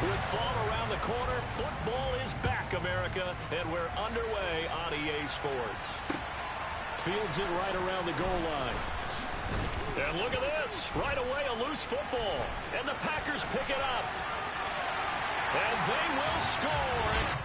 With fall around the corner, football is back, America, and we're underway on EA Sports. Fields it right around the goal line. And look at this. Right away, a loose football. And the Packers pick it up. And they will score.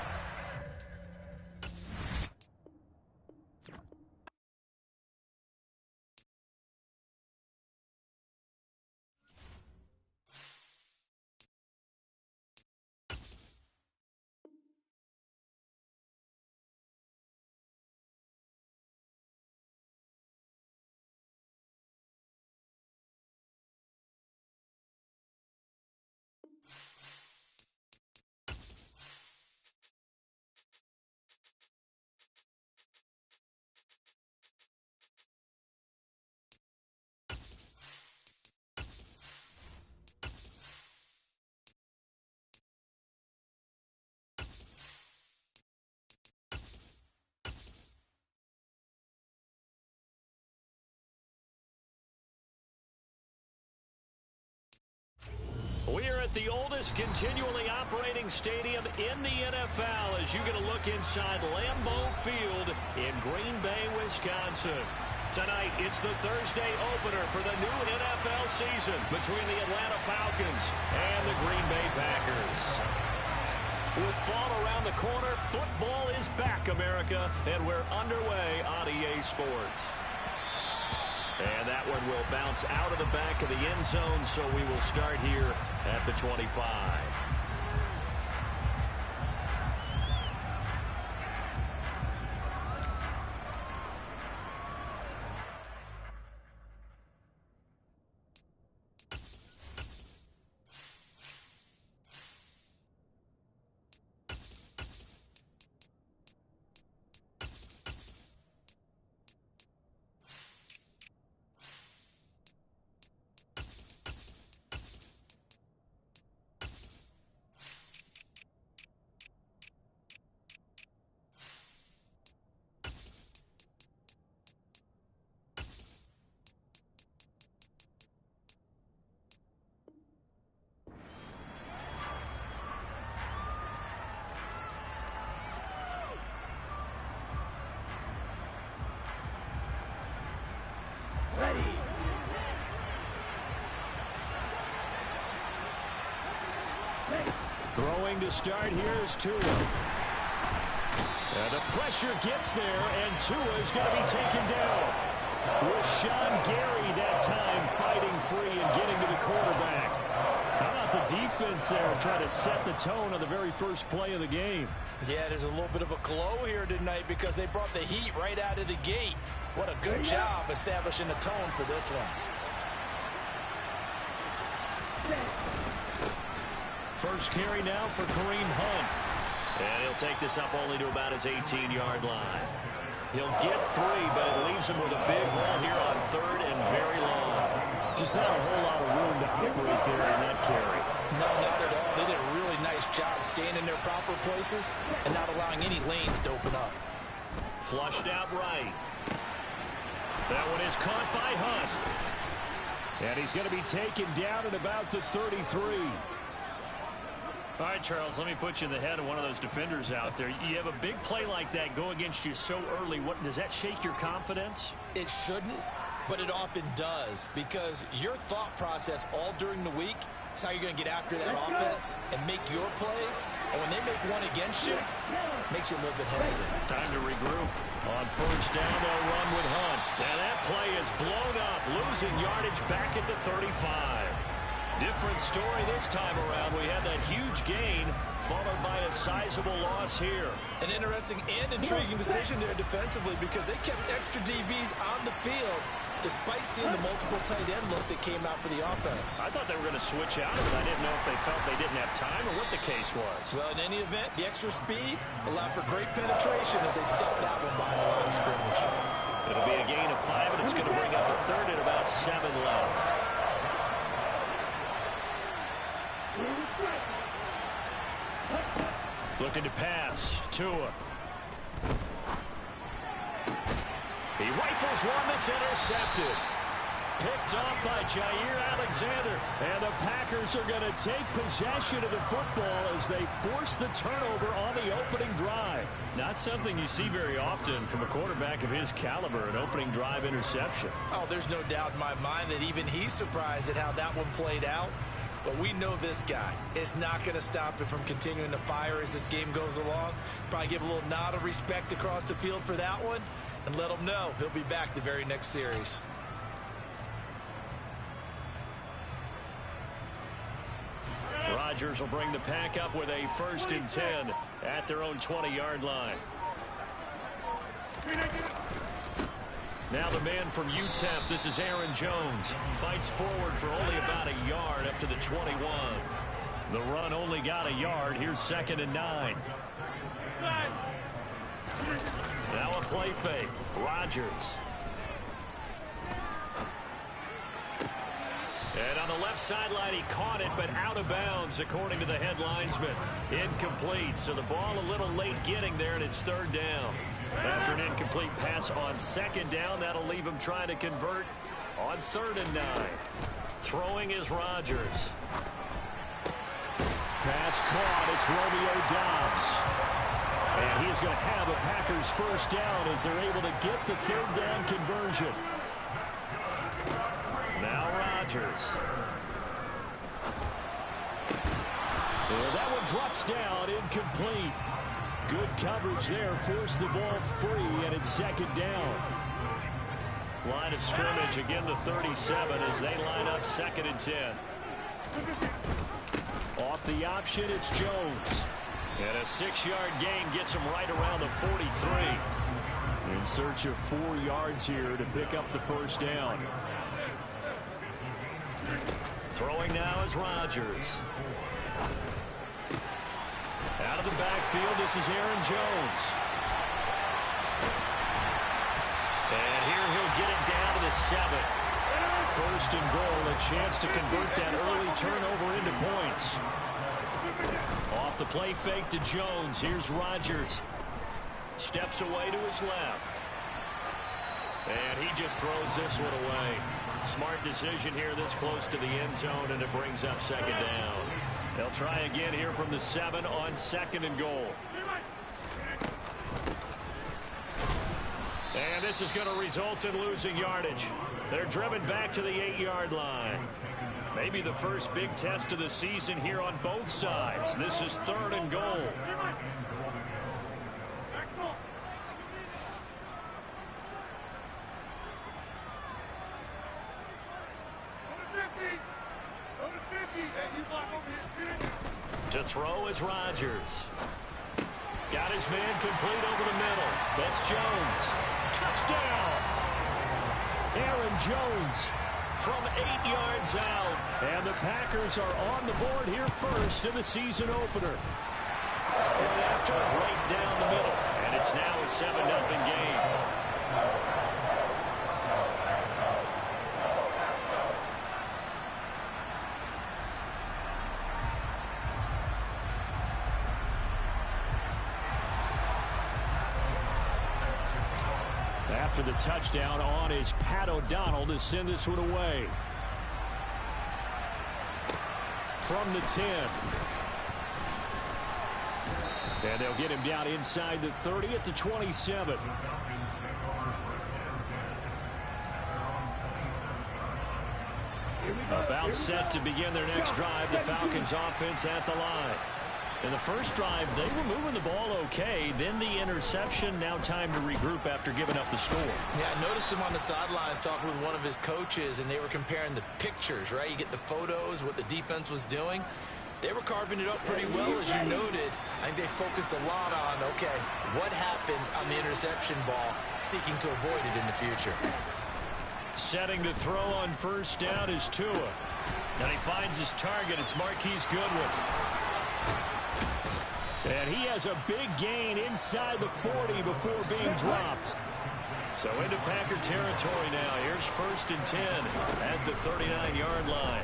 We are at the oldest continually operating stadium in the NFL as you get a look inside Lambeau Field in Green Bay, Wisconsin. Tonight, it's the Thursday opener for the new NFL season between the Atlanta Falcons and the Green Bay Packers. With fall around the corner, football is back, America, and we're underway on EA Sports. And that one will bounce out of the back of the end zone, so we will start here at the 25. Throwing to start here is Tua. The pressure gets there, and Tua is going to be taken down. Rashawn Gary that time fighting free and getting to the quarterback. How about the defense there trying to set the tone on the very first play of the game? Yeah, there's a little bit of a glow here tonight because they brought the heat right out of the gate. What a good job establishing the tone for this one. First carry now for Kareem Hunt. And he'll take this up only to about his 18-yard line. He'll get 3, but it leaves him with a big hole here on 3rd and very long. Just not a whole lot of room to operate there in that carry. No, not at all. They did a really nice job staying in their proper places and not allowing any lanes to open up. Flushed out right. That one is caught by Hunt. And he's going to be taken down at about the 33. All right, Charles, let me put you in the head of one of those defenders out there. You have a big play like that go against you so early. What does that shake your confidence? It shouldn't, but it often does because your thought process all during the week is how you're going to get after that offense and make your plays. And when they make one against you, it makes you a little bit hesitant. Time to regroup. On first down, they'll run with Hunt. And that play is blown up, losing yardage back at the 35. Different story this time around. We had that huge gain followed by a sizable loss here. An interesting and intriguing decision there defensively because they kept extra DBs on the field despite seeing the multiple tight end look that came out for the offense. I thought they were going to switch out of it. I didn't know if they felt they didn't have time or what the case was. Well, in any event, the extra speed allowed for great penetration as they stuffed that one behind the line of scrimmage. It'll be a gain of 5, and it's going to bring up a 3rd and about 7 left. Looking to pass. Tua. He rifles one that's intercepted. Picked off by Jair Alexander. And the Packers are going to take possession of the football as they force the turnover on the opening drive. Not something you see very often from a quarterback of his caliber, an opening drive interception. Oh, there's no doubt in my mind that even he's surprised at how that one played out. But we know this guy is not going to stop him from continuing to fire as this game goes along. Probably give a little nod of respect across the field for that one and let him know he'll be back the very next series. Rodgers will bring the Pack up with a 1st and 10 at their own 20-yard line. Now the man from UTEP, this is Aaron Jones. Fights forward for only about a yard up to the 21. The run only got a yard. Here's 2nd and 9. Now a play fake. Rodgers. And on the left sideline, he caught it, but out of bounds, according to the head linesman. Incomplete, so the ball a little late getting there, and it's 3rd down. After an incomplete pass on 2nd down, that'll leave him trying to convert on 3rd and 9. Throwing is Rodgers. Pass caught. It's Romeo Doubs. And he is going to have a Packers 1st down as they're able to get the 3rd down conversion. Now Rodgers. Well, that one drops down, incomplete. Good coverage there, forced the ball free, and it's 2nd down. Line of scrimmage, again the 37 as they line up 2nd and 10. Off the option, it's Jones. And a 6-yard gain gets him right around the 43. In search of 4 yards here to pick up the 1st down. Throwing now is Rodgers. Out of the backfield, this is Aaron Jones. And here he'll get it down to the 7. 1st and goal, a chance to convert that early turnover into points. Off the play fake to Jones. Here's Rodgers. Steps away to his left. And he just throws this one away. Smart decision here this close to the end zone, and it brings up 2nd down. They'll try again here from the 7 on 2nd and goal. And this is going to result in losing yardage. They're driven back to the 8-yard line. Maybe the first big test of the season here on both sides. This is 3rd and goal. To throw is Rodgers. Got his man complete over the middle. That's Jones. Touchdown! Aaron Jones from 8 yards out. And the Packers are on the board here first in the season opener. Point after, right down the middle. And it's now a 7-0 game. After the touchdown on is Pat O'Donnell to send this one away. From the 10. And they'll get him down inside the 30 at the 27. About set to begin their next drive. The Falcons offense at the line. In the first drive, they were moving the ball okay. Then the interception. Now time to regroup after giving up the score. Yeah, I noticed him on the sidelines talking with one of his coaches, and they were comparing the pictures, right? You get the photos, what the defense was doing. They were carving it up pretty well, as you noted. I think they focused a lot on, okay, what happened on the interception ball, seeking to avoid it in the future. Setting to throw on first down is Tua. And he finds his target. It's Marquise Goodwin. And he has a big gain inside the 40 before being dropped. So into Packer territory now. Here's 1st and 10 at the 39-yard line.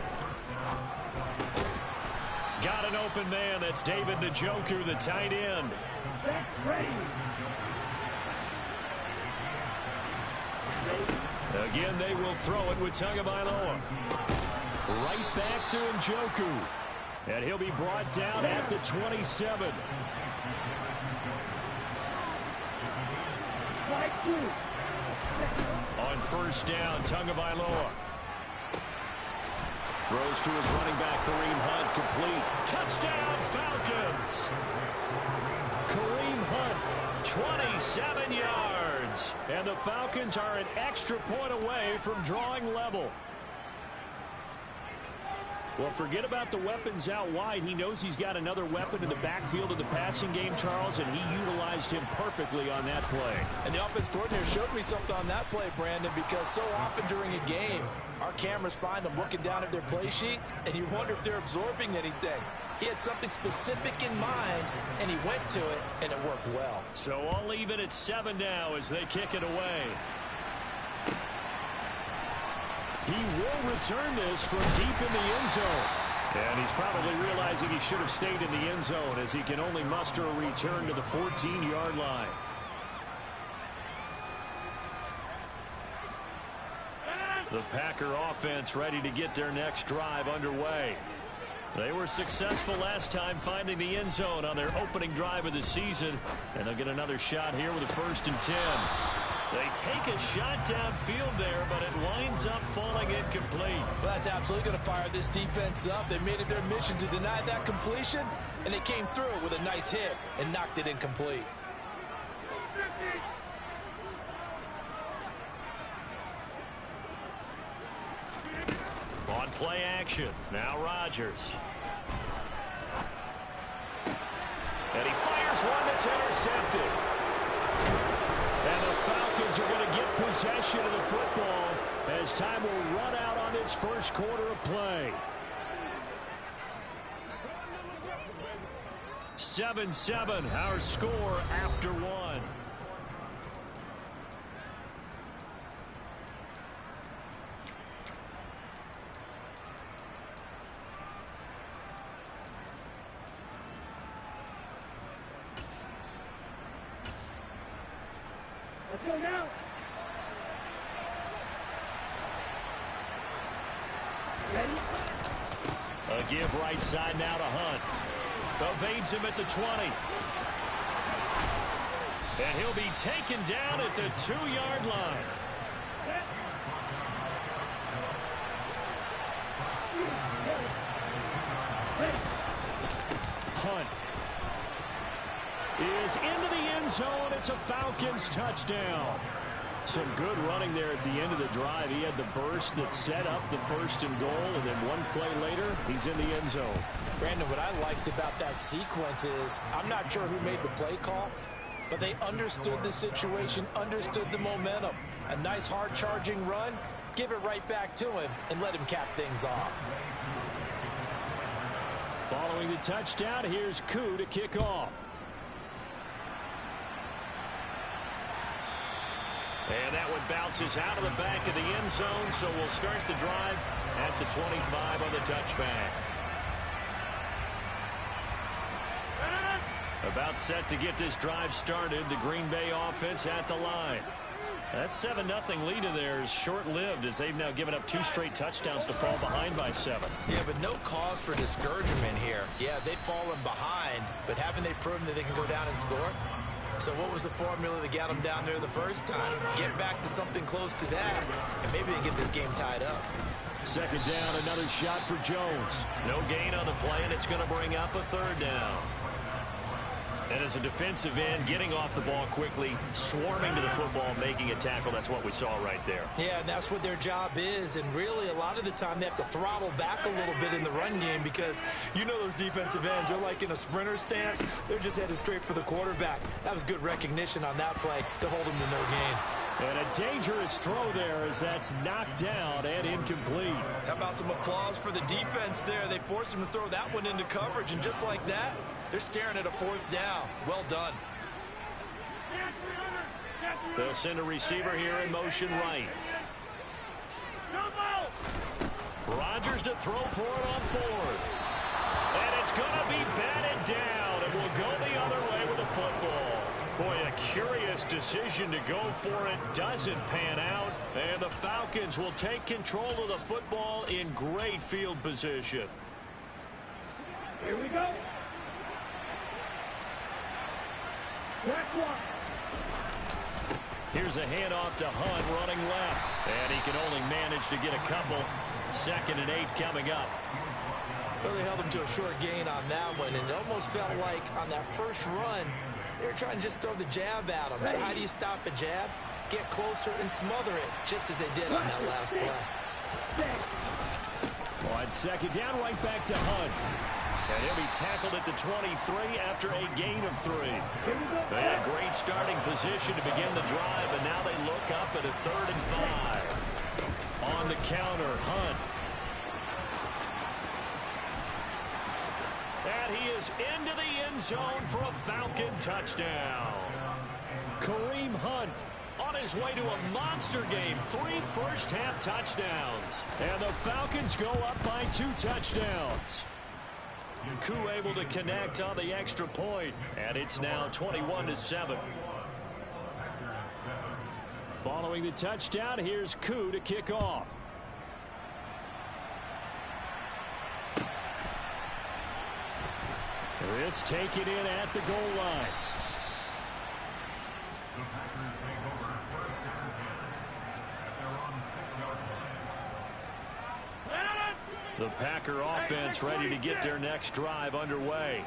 Got an open man. That's David Njoku, the tight end. Again, they will throw it with Tagovailoa. Right back to Njoku. And he'll be brought down at the 27. On first down, Tagovailoa. Throws to his running back, Kareem Hunt, complete. Touchdown, Falcons! Kareem Hunt, 27 yards. And the Falcons are an extra point away from drawing level. Well, forget about the weapons out wide. He knows he's got another weapon in the backfield of the passing game, Charles, and he utilized him perfectly on that play. And the offense coordinator showed me something on that play, Brandon, because so often during a game, our cameras find them looking down at their play sheets, and you wonder if they're absorbing anything. He had something specific in mind, and he went to it, and it worked well. So all even at 7 now as they kick it away. He will return this from deep in the end zone. And he's probably realizing he should have stayed in the end zone as he can only muster a return to the 14-yard line. The Packer offense ready to get their next drive underway. They were successful last time finding the end zone on their opening drive of the season. And they'll get another shot here with a 1st and 10. They take a shot downfield there, but it winds up falling incomplete. Well, that's absolutely going to fire this defense up. They made it their mission to deny that completion, and they came through with a nice hit and knocked it incomplete. On play action, now Rodgers. And he fires one that's intercepted. And the Falcons are going to get possession of the football as time will run out on this first quarter of play. 7-7, our score after 1. Let's go now. Ready? A give right side now to Hunt. Evades him at the 20. And he'll be taken down at the 2-yard line. Hunt is into the end zone. It's a Falcons touchdown. Some good running there at the end of the drive. He had the burst that set up the 1st and goal, and then one play later, he's in the end zone. Brandon, what I liked about that sequence is I'm not sure who made the play call, but they understood the situation, understood the momentum. A nice hard-charging run, give it right back to him, and let him cap things off. Following the touchdown, here's Koo to kick off. And that one bounces out of the back of the end zone, so we'll start the drive at the 25 on the touchback. About set to get this drive started, the Green Bay offense at the line. That 7-0 lead of theirs short-lived as they've now given up 2 straight touchdowns to fall behind by 7. Yeah, but no cause for discouragement here. Yeah, they've fallen behind, but haven't they proven that they can go down and score? So what was the formula that got them down there the first time? Get back to something close to that, and maybe they get this game tied up. 2nd down, another shot for Jones. No gain on the play, and it's going to bring up a 3rd down. And as a defensive end, getting off the ball quickly, swarming to the football, making a tackle, that's what we saw right there. Yeah, and that's what their job is, and really a lot of the time they have to throttle back a little bit in the run game because you know those defensive ends, they're like in a sprinter stance. They're just headed straight for the quarterback. That was good recognition on that play to hold them to no gain. And a dangerous throw there as that's knocked down and incomplete. How about some applause for the defense there? They forced him to throw that one into coverage, and just like that, they're staring at a 4th down. Well done. They'll send a receiver here in motion right. Rodgers to throw for it on 4th. And it's going to be batted down, and we'll go the other way with the football. Boy, a curious decision to go for it doesn't pan out, and the Falcons will take control of the football in great field position. Here we go. Here's a handoff to Hunt running left, and he can only manage to get a couple. 2nd and 8 coming up. Really held him to a short gain on that one, and it almost felt like on that first run, they were trying to just throw the jab at him. So how do you stop a jab? Get closer and smother it, just as they did on that last play. On 2nd down, right back to Hunt. And he'll be tackled at the 23 after a gain of 3. They had great starting position to begin the drive, and now they look up at a 3rd and 5. On the counter, Hunt. And he is into the end zone for a Falcon touchdown. Kareem Hunt on his way to a monster game. 3 first-half touchdowns. And the Falcons go up by 2 touchdowns. Koo able to connect on the extra point, and it's now 21-7. Following the touchdown, here's Koo to kick off. This taken in at the goal line. The Packer offense ready to get their next drive underway.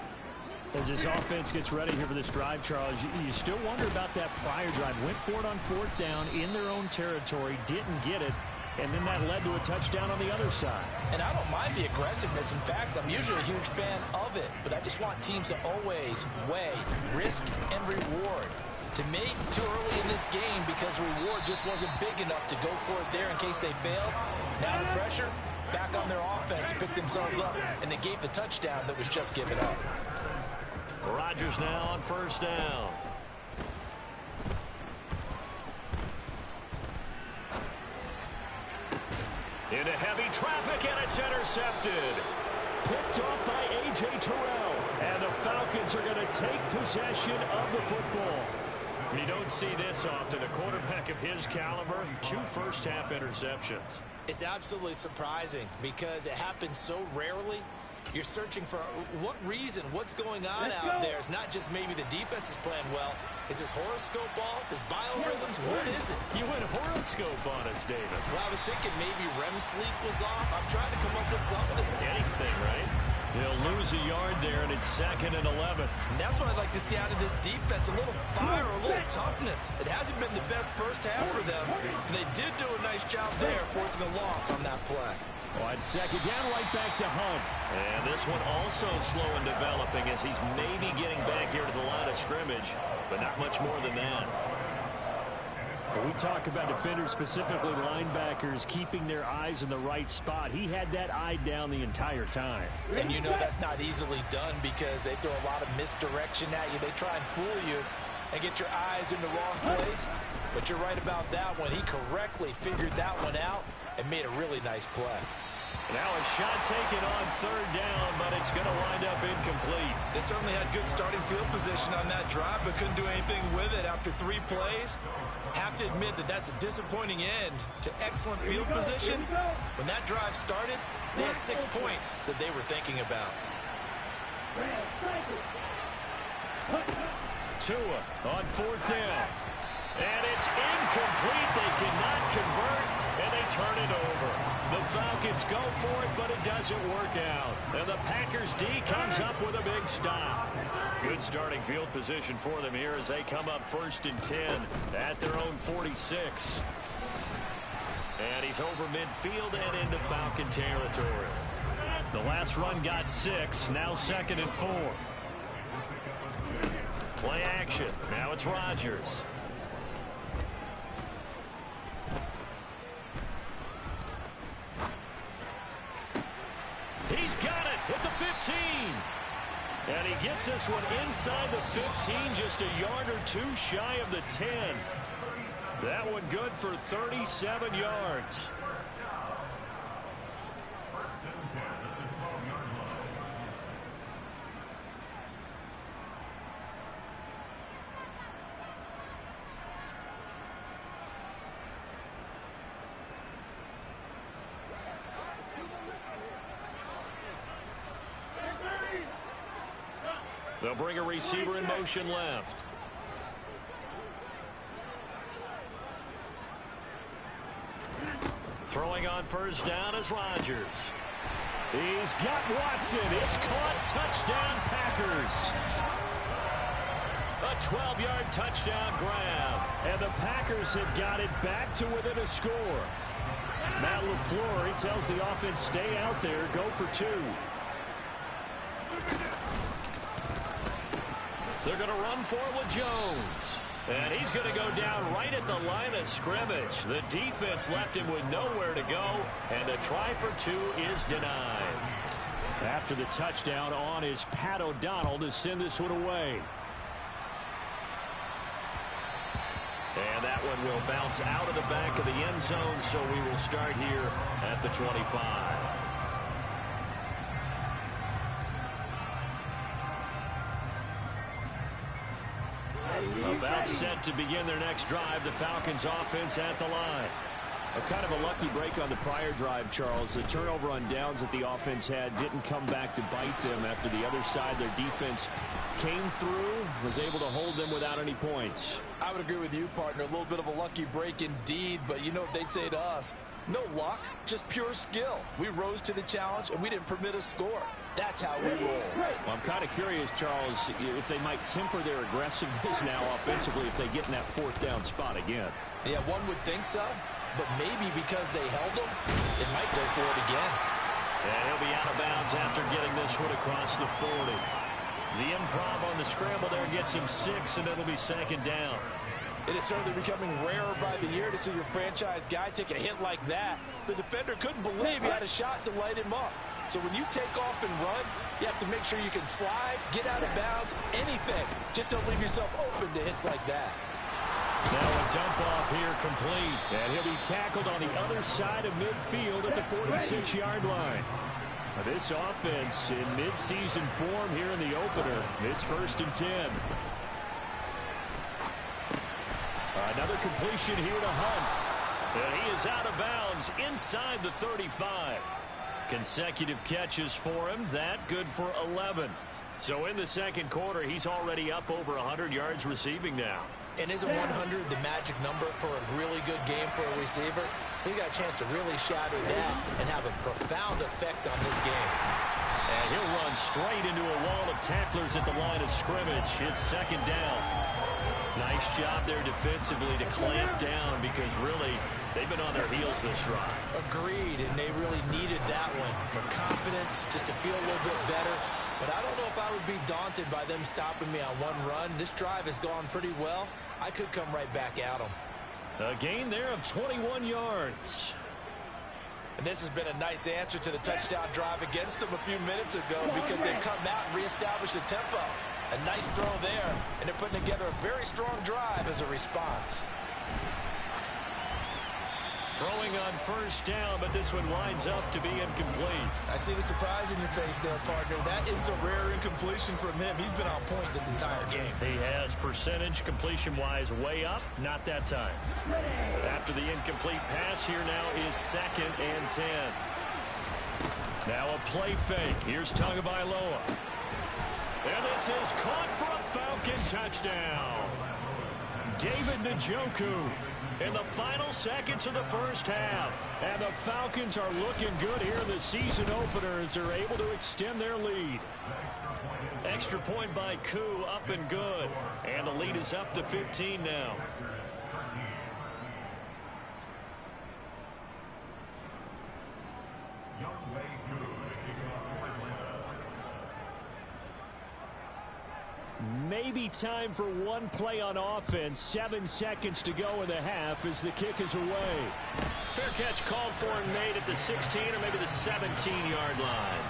As this offense gets ready here for this drive, Charles, you still wonder about that prior drive. Went for it on 4th down in their own territory, didn't get it, and then that led to a touchdown on the other side. And I don't mind the aggressiveness. In fact, I'm usually a huge fan of it, but I just want teams to always weigh risk and reward. To me, too early in this game because reward just wasn't big enough to go for it there in case they failed. Now the pressure back on their offense to pick themselves up, and they gave the touchdown that was just given up. Rodgers now on 1st down. Into heavy traffic, and it's intercepted. Picked off by A.J. Terrell. And the Falcons are going to take possession of the football. You don't see this often. A quarterback of his caliber, 2 first-half interceptions. It's absolutely surprising because it happens so rarely. You're searching for what reason, what's going on out there. It's not just maybe the defense is playing well. Is his horoscope off? His biorhythms? What is it? You went horoscope on us, David. Well, I was thinking maybe REM sleep was off. I'm trying to come up with something. Anything, right? They'll lose a yard there, and it's 2nd and 11. And that's what I'd like to see out of this defense. A little fire, a little toughness. It hasn't been the best first half for them, but they did do a nice job there, forcing a loss on that play. On 2nd down, right back to Hunt. And this one also slow in developing as he's maybe getting back here to the line of scrimmage, but not much more than that. When we talk about defenders, specifically linebackers, keeping their eyes in the right spot, he had that eye down the entire time. And you know that's not easily done because they throw a lot of misdirection at you. They try and fool you and get your eyes in the wrong place. But you're right about that one. He correctly figured that one out and made a really nice play. Now a shot taken on 3rd down, but it's going to wind up incomplete. They certainly had good starting field position on that drive, but couldn't do anything with it after 3 plays. Have to admit that that's a disappointing end to excellent field position. When that drive started, they had 6 points that they were thinking about. Tua on 4th down. And it's incomplete. They cannot convert, and they turn it over. The Falcons go for it, but it doesn't work out. And the Packers D comes up with a big stop. Good starting field position for them here as they come up 1st and 10 at their own 46. And he's over midfield and into Falcon territory. The last run got 6, now 2nd and 4. Play action. Now it's Rodgers. He's got it at the 15. And he gets this one inside the 15, just a yard or 2 shy of the 10. That one good for 37 yards. They'll bring a receiver in motion left. Throwing on first down is Rodgers. He's got Watson. It's caught. Touchdown, Packers. A 12-yard touchdown grab. And the Packers have got it back to within a score. Matt LaFleur, he tells the offense, stay out there, go for two. They're going to run for it with Jones. And he's going to go down right at the line of scrimmage. The defense left him with nowhere to go, and the try for two is denied. After the touchdown on is Pat O'Donnell to send this one away. And that one will bounce out of the back of the end zone, so we will start here at the 25. About set to begin their next drive, the Falcons offense at the line. A kind of a lucky break on the prior drive, Charles. The turnover on downs that the offense had didn't come back to bite them after the other side. Their defense came through, was able to hold them without any points. I would agree with you, partner. A little bit of a lucky break indeed, but you know what they'd say to us? No luck, just pure skill. We rose to the challenge, and we didn't permit a score. That's how we roll. Well, I'm kind of curious, Charles, if they might temper their aggressiveness now offensively if they get in that fourth down spot again. Yeah, one would think so, but maybe because they held them, it might go for it again. And he'll be out of bounds after getting this one across the 40. The improv on the scramble there gets him 6, and it'll be second down. It is certainly becoming rarer by the year to see your franchise guy take a hit like that. The defender couldn't believe he had a shot to light him up. So when you take off and run, you have to make sure you can slide, get out of bounds, anything. Just don't leave yourself open to hits like that. Now a dump off here complete. And he'll be tackled on the other side of midfield at the 46-yard line. Now this offense in midseason form here in the opener. It's 1st and 10. Another completion here to Hunt. And he is out of bounds inside the 35. Consecutive catches for him. That good for 11. So in the second quarter, he's already up over 100 yards receiving now. And isn't 100 the magic number for a really good game for a receiver? So he got a chance to really shatter that and have a profound effect on this game. And he'll run straight into a wall of tacklers at the line of scrimmage. It's second down. Nice job there defensively to clamp down because really they've been on their heels this drive. Agreed, and they really needed that one for confidence, just to feel a little bit better. But I don't know if I would be daunted by them stopping me on one run. This drive has gone pretty well. I could come right back at them. A gain there of 21 yards. And this has been a nice answer to the touchdown drive against them a few minutes ago because they've come out and reestablished the tempo. A nice throw there, and they're putting together a very strong drive as a response. Throwing on first down, but this one winds up to be incomplete. I see the surprise in your face there, partner. That is a rare incompletion from him. He's been on point this entire game. He has percentage completion-wise way up, not that time. After the incomplete pass, here now is 2nd and 10. Now a play fake. Here's Tagovailoa. And this is caught for a Falcon touchdown. David Njoku in the final seconds of the first half. And the Falcons are looking good here in the season opener as they're able to extend their lead. Extra point by Koo, up and good. And the lead is up to 15 now. Maybe time for one play on offense. 7 seconds to go in the half as the kick is away. Fair catch called for and made at the 16 or maybe the 17-yard line.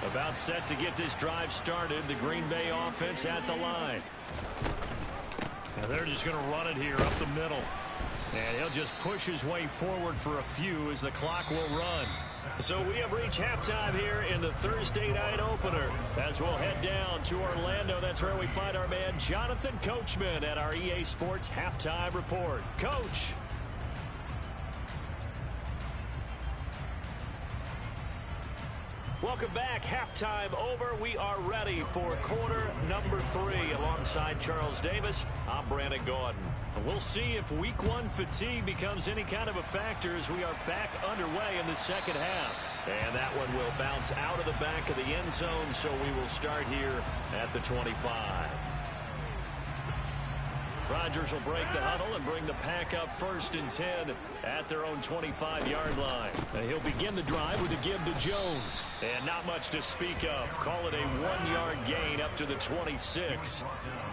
About set to get this drive started. The Green Bay offense at the line. Now they're just going to run it here up the middle. And he'll just push his way forward for a few as the clock will run. So we have reached halftime here in the Thursday night opener. As we'll head down to Orlando, that's where we find our man Jonathan Coachman at our EA Sports Halftime Report. Coach. Welcome back. Halftime over. We are ready for quarter number 3. Alongside Charles Davis, I'm Brandon Gaudin. We'll see if week 1 fatigue becomes any kind of a factor as we are back underway in the second half. And that one will bounce out of the back of the end zone, so we will start here at the 25. Rodgers will break the huddle and bring the pack up 1st and 10 at their own 25-yard line. And he'll begin the drive with a give to Jones. And not much to speak of. Call it a 1-yard gain up to the 26.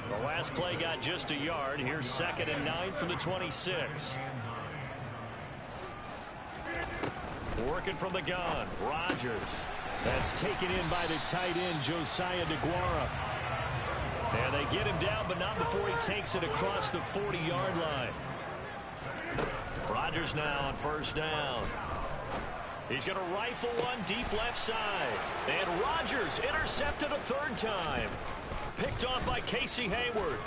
The last play got just a yard. Here's 2nd and 9 from the 26. Working from the gun, Rodgers. That's taken in by the tight end, Josiah DeGuara. And they get him down, but not before he takes it across the 40-yard line. Rodgers now on 1st down. He's going to rifle one deep left side. And Rodgers intercepted a 3rd time. Picked off by Casey Hayward.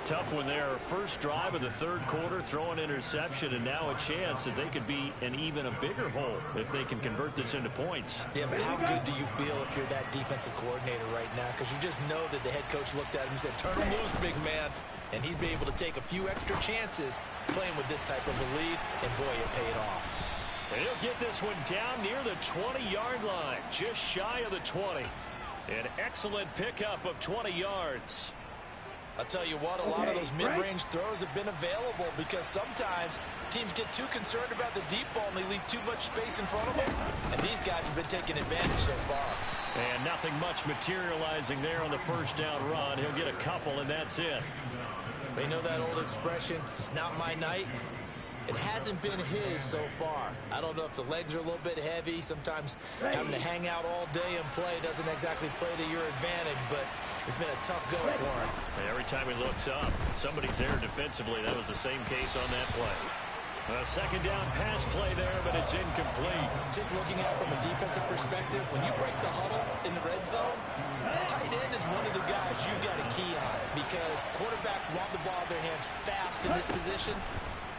Tough one there. First drive of the 3rd quarter, throw an interception, and now a chance that they could be in even a bigger hole if they can convert this into points. Yeah, but how good do you feel if you're that defensive coordinator right now? Because you just know that the head coach looked at him and said, turn him loose, big man. And he'd be able to take a few extra chances playing with this type of a lead, and boy, it paid off. And he'll get this one down near the 20-yard line, just shy of the 20. An excellent pickup of 20 yards. I'll tell you what, a lot of those mid-range throws have been available because sometimes teams get too concerned about the deep ball and they leave too much space in front of them. And these guys have been taking advantage so far. And nothing much materializing there on the 1st down run. He'll get a couple, and that's it. They know that old expression, it's not my night. It hasn't been his so far. I don't know if the legs are a little bit heavy. Sometimes having to hang out all day and play doesn't exactly play to your advantage, but it's been a tough go for him. Every time he looks up, somebody's there defensively. That was the same case on that play. A 2nd down pass play there, but it's incomplete. Just looking at it from a defensive perspective, when you break the huddle in the red zone, tight end is one of the guys you got a key on because quarterbacks want the ball in their hands fast in this position,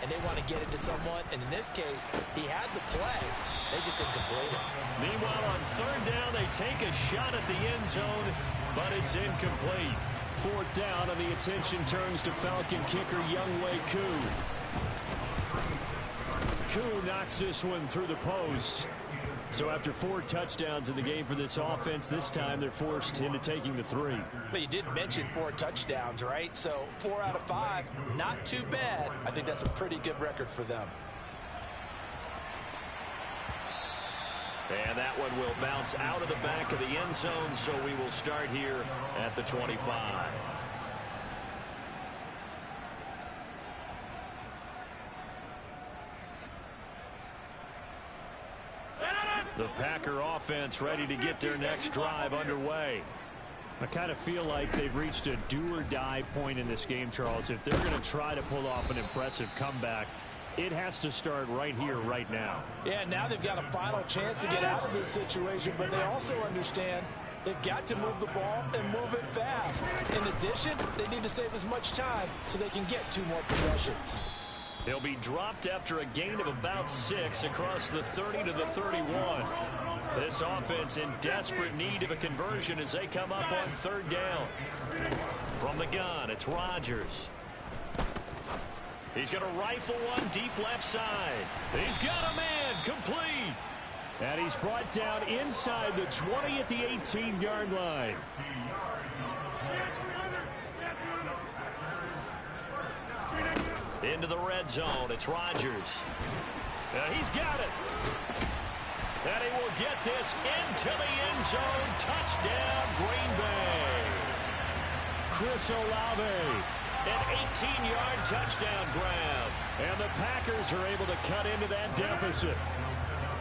and they want to get it to someone. And in this case, he had the play. They just didn't complete it. Meanwhile, on 3rd down, they take a shot at the end zone, but it's incomplete. 4th down, and the attention turns to Falcon kicker Younghoe Koo. Koo knocks this one through the post. So after 4 touchdowns in the game for this offense, this time they're forced into taking the 3. But you did mention 4 touchdowns, right? So 4 out of 5, not too bad. I think that's a pretty good record for them. And that one will bounce out of the back of the end zone, so we will start here at the 25. The Packer offense ready to get their next drive underway. I kind of feel like they've reached a do-or-die point in this game, Charles. If they're going to try to pull off an impressive comeback, it has to start right here, right now. Yeah, now they've got a final chance to get out of this situation, but they also understand they've got to move the ball and move it fast. In addition, they need to save as much time so they can get 2 more possessions. They'll be dropped after a gain of about 6 across the 30 to the 31. This offense in desperate need of a conversion as they come up on 3rd down. From the gun, it's Rodgers. He's going to rifle one deep left side. He's got a man, complete. And he's brought down inside the 20 at the 18-yard line. Into the red zone, it's Rodgers. He's got it. And he will get this into the end zone. Touchdown, Green Bay. Chris Olave. An 18-yard touchdown grab. And the Packers are able to cut into that deficit.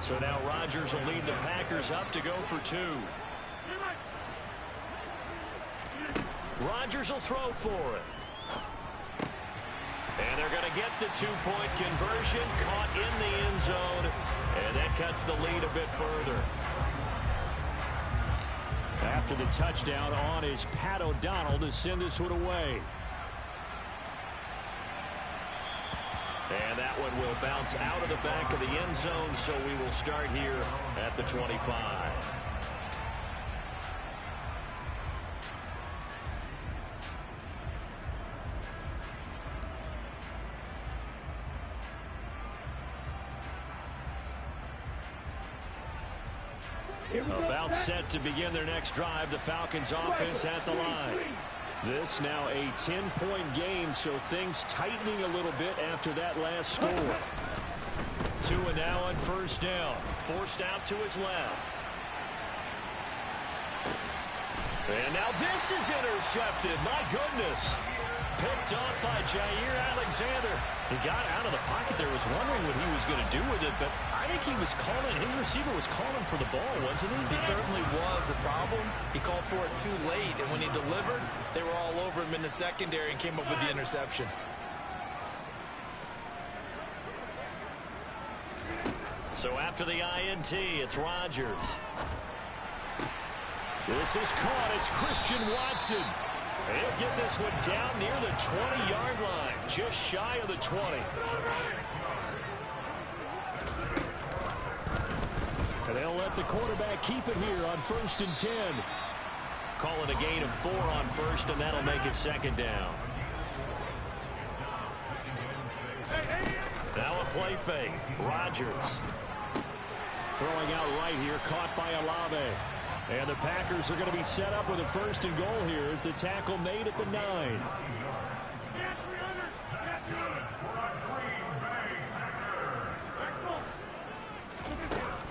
So now Rodgers will lead the Packers up to go for 2. Rodgers will throw for it. And they're going to get the 2-point conversion, caught in the end zone, and that cuts the lead a bit further. After the touchdown, on is Pat O'Donnell to send this one away. And that one will bounce out of the back of the end zone, so we will start here at the 25. About set to begin their next drive. The Falcons offense at the line. This now a 10-point game, so things tightening a little bit after that last score. Tua now on first down. Forced out to his left. And now this is intercepted. My goodness. Picked off by Jair Alexander. He got out of the pocket there, was wondering what he was going to do with it, but I think he was calling, his receiver was calling for the ball, wasn't he? He certainly was. The problem, he called for it too late, and when he delivered, they were all over him in the secondary and came up with the interception. So after the INT, it's Rodgers. This is caught. It's Christian Watson. He'll get this one down near the 20-yard line, just shy of the 20. And they'll let the quarterback keep it here on 1st and 10. Call it a gain of 4 on first, and that'll make it second down. Now a play fake. Rodgers. Throwing out right here, caught by Olave. And the Packers are going to be set up with a 1st and goal here as the tackle made at the 9.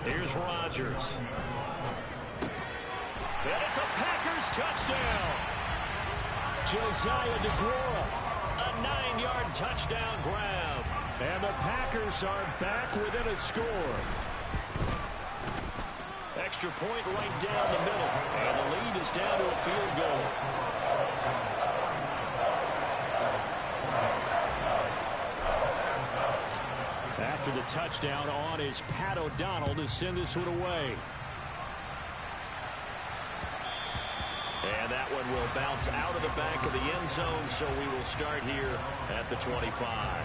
Here's Rodgers. And it's a Packers touchdown. Josiah DeGuara, a 9-yard touchdown grab. And the Packers are back within a score. Extra point right down the middle. And the lead is down to a field goal. After the touchdown on is Pat O'Donnell to send this one away. And that one will bounce out of the back of the end zone, so we will start here at the 25.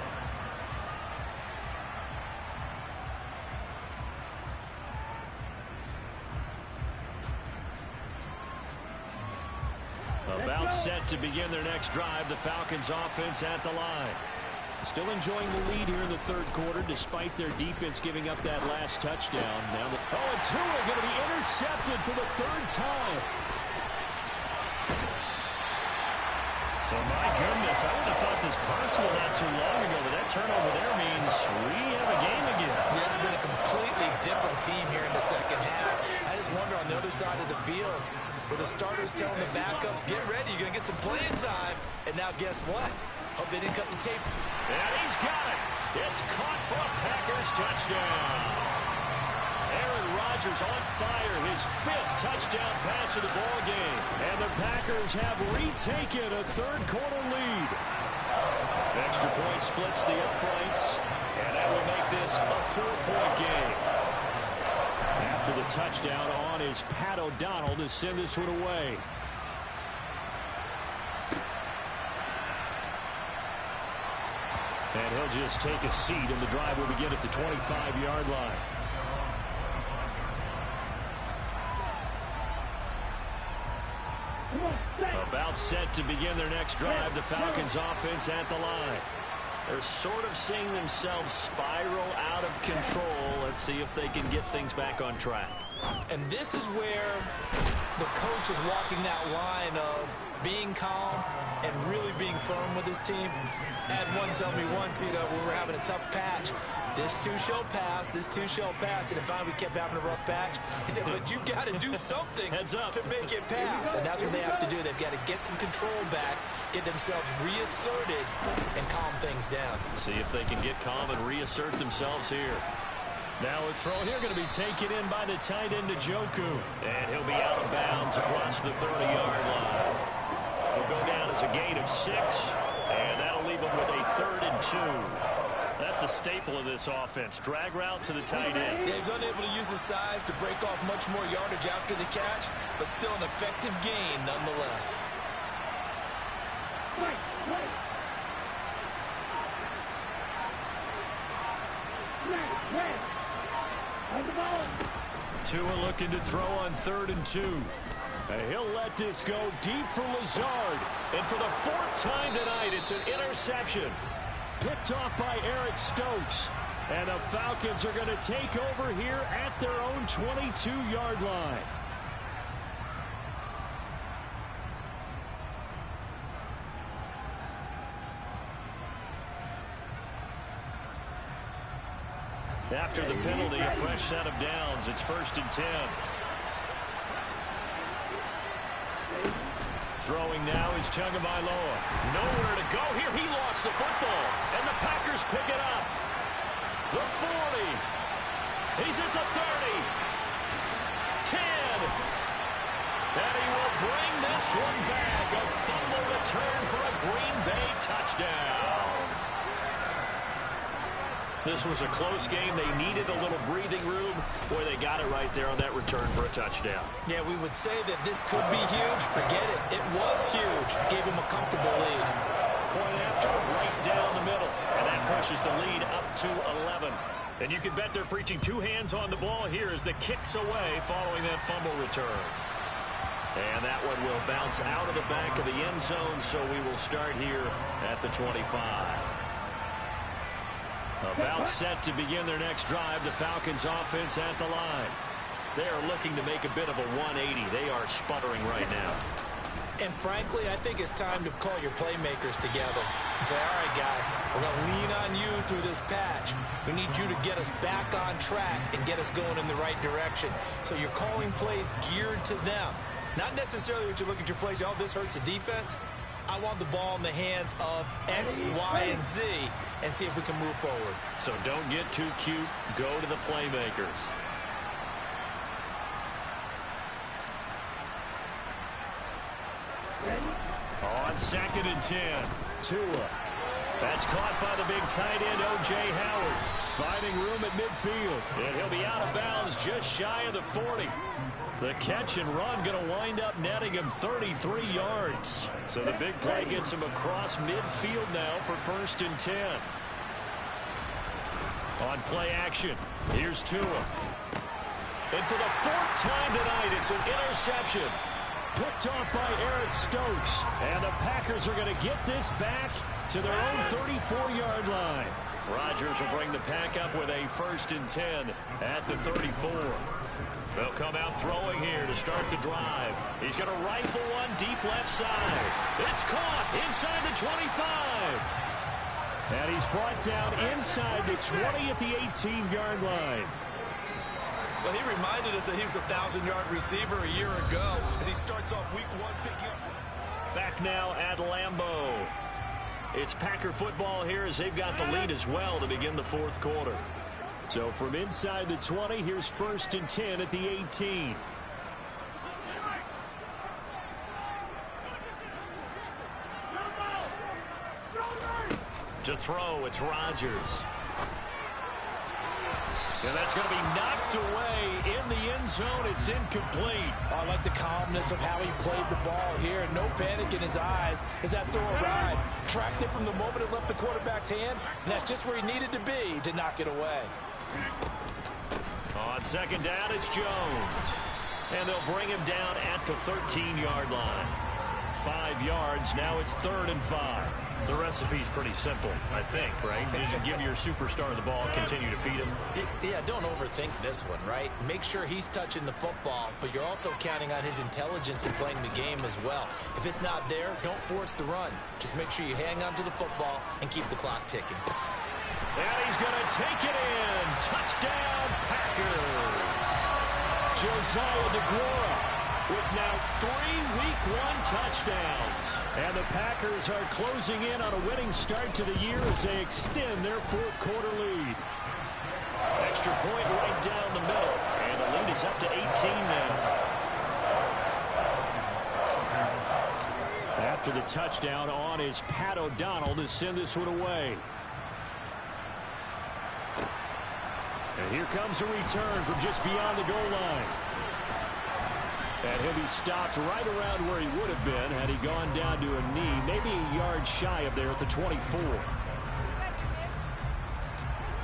About set to begin their next drive. The Falcons offense at the line. Still enjoying the lead here in the 3rd quarter despite their defense giving up that last touchdown. Now and Tua going to be intercepted for the 3rd time. So my goodness, I would have thought this possible not too long ago, but that turnover there means we have a game again. Yeah, it's been a completely different team here in the 2nd half. I just wonder on the other side of the field, where the starters telling the backups, get ready, you're going to get some playing time. And now guess what? Hope they didn't cut the tape. And he's got it. It's caught for a Packers touchdown. Aaron Rodgers on fire, his 5th touchdown pass of the ball game. And the Packers have retaken a 3rd quarter lead. Extra point splits the uprights. And that will make this a 4-point game. After the touchdown on is Pat O'Donnell to send this one away. And he'll just take a seat, and the drive will begin at the 25-yard line. About set to begin their next drive. The Falcons offense at the line. They're sort of seeing themselves spiral out of control. Let's see if they can get things back on track. And this is where the coach is walking that line of being calm and really being firm with his team. I had one tell me once, we were having a tough patch. This too shall pass, this too shall pass. And finally we kept having a rough patch. He said, but you got to do something to make it pass. And that's what they have to do. They've got to get some control back, get themselves reasserted, and calm things down. See if they can get calm and reassert themselves here. Now a throw here going to be taken in by the tight end Njoku. And he'll be out of bounds across the 30-yard line. He'll go down as a gain of 6. And that'll leave him with a 3rd and 2. That's a staple of this offense. Drag route to the tight end. Yeah, he's unable to use his size to break off much more yardage after the catch, but still an effective gain nonetheless. On the ball. Tua looking to throw on 3rd and 2. And he'll let this go deep for Lazard. And for the 4th time tonight, it's an interception. Picked off by Eric Stokes. And the Falcons are going to take over here at their own 22-yard line. After the penalty, a fresh set of downs. It's 1st and 10. Throwing now is Tagovailoa. Nowhere to go here. He lost the football. And the Packers pick it up. The 40. He's at the 30. 10. And he will bring this one back. A fumble return for a Green Bay touchdown. This was a close game. They needed a little breathing room. Boy, they got it right there on that return for a touchdown. Yeah, we would say that this could be huge. Forget it. It was huge. Gave him a comfortable lead. Point after, right down the middle. And that pushes the lead up to 11. And you can bet they're preaching 2 hands on the ball here as the kick's away following that fumble return. And that one will bounce out of the back of the end zone, so we will start here at the 25. About set to begin their next drive. The Falcons offense at the line. They are looking to make a bit of a 180. They are sputtering right now. And frankly, I think it's time to call your playmakers together and say, all right, guys, we're going to lean on you through this patch. We need you to get us back on track and get us going in the right direction. So you're calling plays geared to them. Not necessarily that you look at your plays, oh, this hurts the defense. I want the ball in the hands of X, Y, and Z and see if we can move forward. So don't get too cute. Go to the playmakers. On 2nd and 10. Tua. That's caught by the big tight end, O.J. Howard. Finding room at midfield. And he'll be out of bounds just shy of the 40. The catch and run going to wind up netting him 33 yards. So the big play gets him across midfield now for 1st and 10. On play action, here's Tua. And for the 4th time tonight, it's an interception. Picked off by Eric Stokes. And the Packers are going to get this back to their own 34-yard line. Rodgers will bring the pack up with a 1st and 10 at the 34. They'll come out throwing here to start the drive. He's going to rifle one deep left side. It's caught inside the 25. And he's brought down inside the 20 at the 18-yard line. Well, he reminded us that he was a 1,000-yard receiver a year ago as he starts off week 1 picking up. Back now at Lambeau. It's Packer football here as they've got the lead as well to begin the 4th quarter. So from inside the 20, here's 1st and 10 at the 18. To throw, it's Rodgers. And that's going to be knocked away in the end zone. It's incomplete. Oh, I like the calmness of how he played the ball here. No panic in his eyes as that throw arrived. Tracked it from the moment it left the quarterback's hand, and that's just where he needed to be to knock it away. On 2nd down, it's Jones. And they'll bring him down at the 13-yard line. 5 yards, now it's 3rd and 5. The recipe's pretty simple, I think, right? You just give your superstar the ball, continue to feed him. Yeah, don't overthink this one, right? Make sure he's touching the football, but you're also counting on his intelligence in playing the game as well. If it's not there, don't force the run. Just make sure you hang on to the football and keep the clock ticking. And he's going to take it in. Touchdown, Packers. Josiah DeGuara with now 3 Week 1 touchdowns. And the Packers are closing in on a winning start to the year as they extend their 4th quarter lead. Extra point right down the middle. And the lead is up to 18 now. After the touchdown on is Pat O'Donnell to send this one away. And here comes a return from just beyond the goal line. And he'll be stopped right around where he would have been had he gone down to a knee, maybe a yard shy of there at the 24.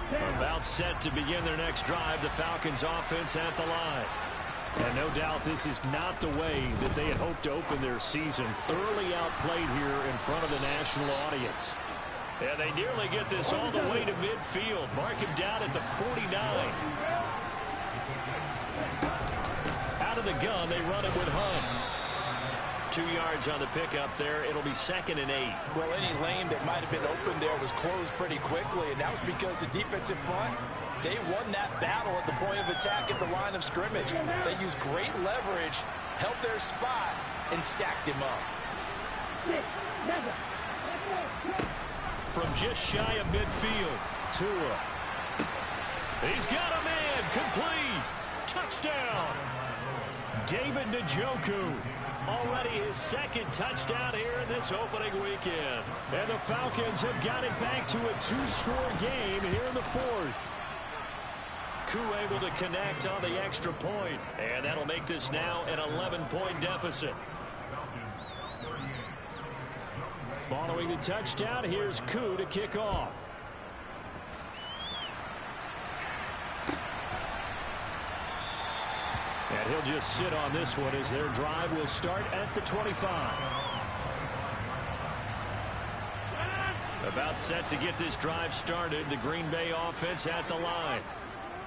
About set to begin their next drive, the Falcons offense at the line. And no doubt this is not the way that they had hoped to open their season. Thoroughly outplayed here in front of the national audience. And they nearly get this all the way to midfield. Mark him down at the 49. Out of the gun, they run it with Hunt. 2 yards on the pickup there. It'll be 2nd and 8. Well, any lane that might have been open there was closed pretty quickly, and that was because the defensive front, they won that battle at the point of attack at the line of scrimmage. They used great leverage, held their spot, and stacked him up. From just shy of midfield, Tua. He's got a man, complete. Touchdown. David Njoku. Already his 2nd touchdown here in this opening weekend. And the Falcons have got it back to a 2-score game here in the 4th. Koo able to connect on the extra point. And that'll make this now an 11-point deficit. Following the touchdown, here's Koo to kick off. And he'll just sit on this one as their drive will start at the 25. About set to get this drive started. The Green Bay offense at the line.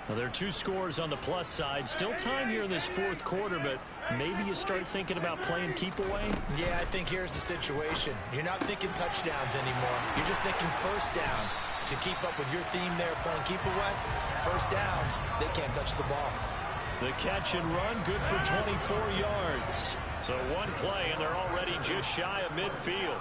Well, there are 2 scores on the plus side. Still time here in this 4th quarter, but maybe you start thinking about playing keep away? Yeah, I think here's the situation. You're not thinking touchdowns anymore. You're just thinking first downs. To keep up with your theme there, playing keep away, first downs, they can't touch the ball. The catch and run, good for 24 yards. So one play, and they're already just shy of midfield.